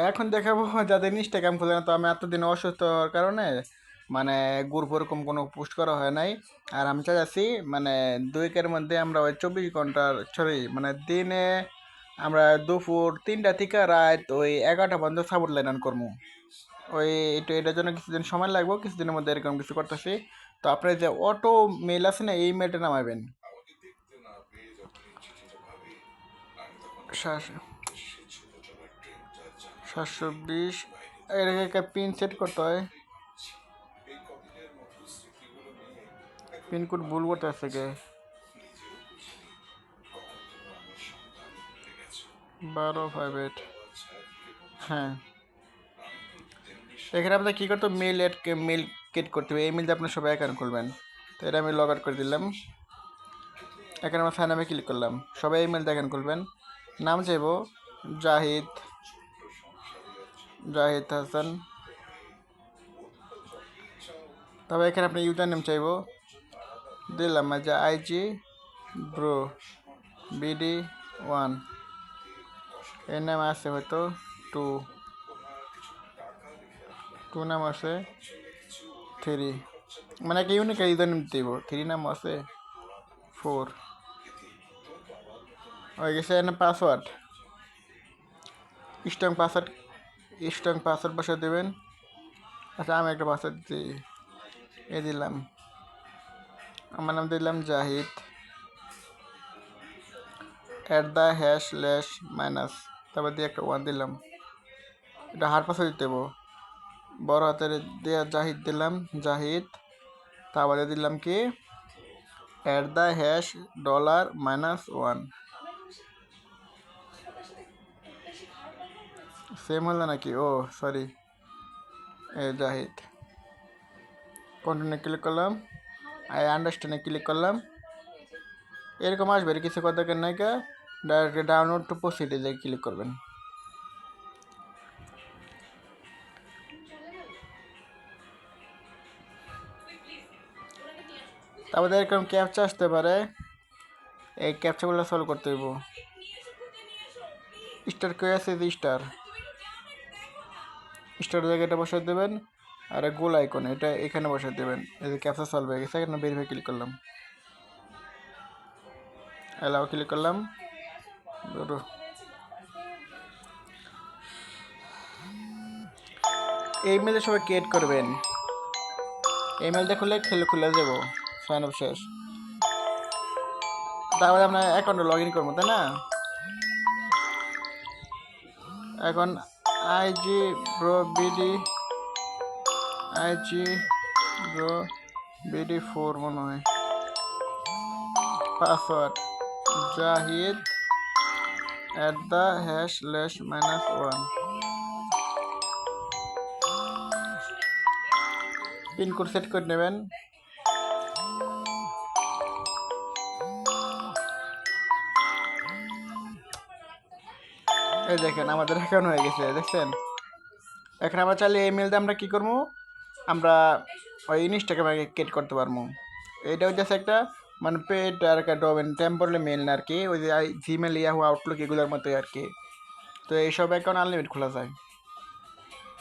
এখন দেখাবো যাদের ইনস্টাগ্রাম খুলে না। তো আমি এতদিন অসুস্থ হওয়ার কারণে মানে গ্রুপ ওরকম কোনো পোস্ট করা হয় নাই। আর আমি চাইছি মানে 2 উইকের মধ্যে আমরা ওই 24 ঘন্টার সরি মানে দিনে আমরা দুপুর 3টা থেকে রাত ওই 11টা পর্যন্ত সাপোর্ট লাইন অন করবো। ওই একটু এটার জন্য কিছুদিন সময় লাগবে, কিছুদিনের মধ্যে এরকম কিছু করতেছি। তো আপনার যে অটো মেল আছে না, এই মেলটা নামাবেন। 720 এটাকে একটা পিন সেট করতে হয়। পিনকোড ভুল করতে আছে কে? 1258। হ্যাঁ, এখানে আপনার কী করতে মেল মেল ক্রিয়েট করতে হবে। এই মেলটা আপনার সবাই অ্যাকাউন্ট খুলবেন। তো এটা আমি লগ আউট করে দিলাম। এখানে আমার সাইন আপে ক্লিক করলাম। সবাই এই মেলটা অ্যাকাউন্ট খুলবেন। নাম চাইব জাহিদ জাহিদ হাসান। তবে এখানে আপনি ইউজার নেম চাইব, দিলাম যে আইজি ব্রো BD1। এর নাম আছে হয়তো টু টু নাম আছে 3, মানে একটা ইউনিক ইউজার নেম দিব। 3 নাম আছে 4 হয়ে গেছে। এখানে পাসওয়ার্ড স্ট্রং পাসওয়ার্ড বসে দেবেন। আচ্ছা, আমি একটা পাসওয়ার্ড দিই, দিলাম। আমার নাম দিলাম জাহিদ @# তারপর দিয়ে একটা 1 দিলাম। এটা হার পাসওয়ার্ড দিতে দেবো। বড় হাতের দিয়ে জাহিদ দিলাম, জাহিদ। তারপরে দিলাম কি $$1। সেম হলো নাকি? ও সরি, জাহিদ। কন্টিনিউ ক্লিক করলাম, আই আন্ডারস্ট্যান্ডে ক্লিক করলাম। এরকম আসবে, কিছু কথা নাই কা, ডাইরেক্ট ডাউনলোড টু প্রসিডে ক্লিক করবেন। তারপরে এরকম ক্যাপচা আসতে পারে, এই ক্যাপচাগুলো সলভ করতে হইব। স্টার কে আছে, স্টার জায়গাটা বসাই দেবেন। আর গোল আইকন এটা এখানে বসাই দেবেন। এই যে ক্যাপচা সলভ হয়ে গেছে। এখানে ভেরিফাই ক্লিক করলাম, অ্যালাও ক্লিক করলাম। এই মেলে সবাই ক্রিয়েট করবেন। এই মেলটা খুলে যাবো। সাইন আপ শেষ। তারপরে আপনার অ্যাকাউন্টে লগ ইন করবো, তাই না? এখন আইজি ব্রো BD4 মনে হয়। পাসওয়ার্ড জাহিদ @#1। পিনকোড সেট করে নেবেন। এই দেখেন আমাদের অ্যাকাউন্ট হয়ে গেছে, দেখছেন? এখন আমরা চাইলে এই মেল দিয়ে আমরা কী করবো, আমরা ওই ইনস্টাগ্রামে ক্রিয়েট করতে পারবো। এটা হচ্ছে একটা মানে পেড আর একটা ডোমেন টেম্পোরারি মেল না আর কি, ওই যে জিমেল, ইয়াহু, আউটলুক এগুলোর মতোই আর কি। তো এইসব অ্যাকাউন্ট আনলিমিটেড খোলা যায়।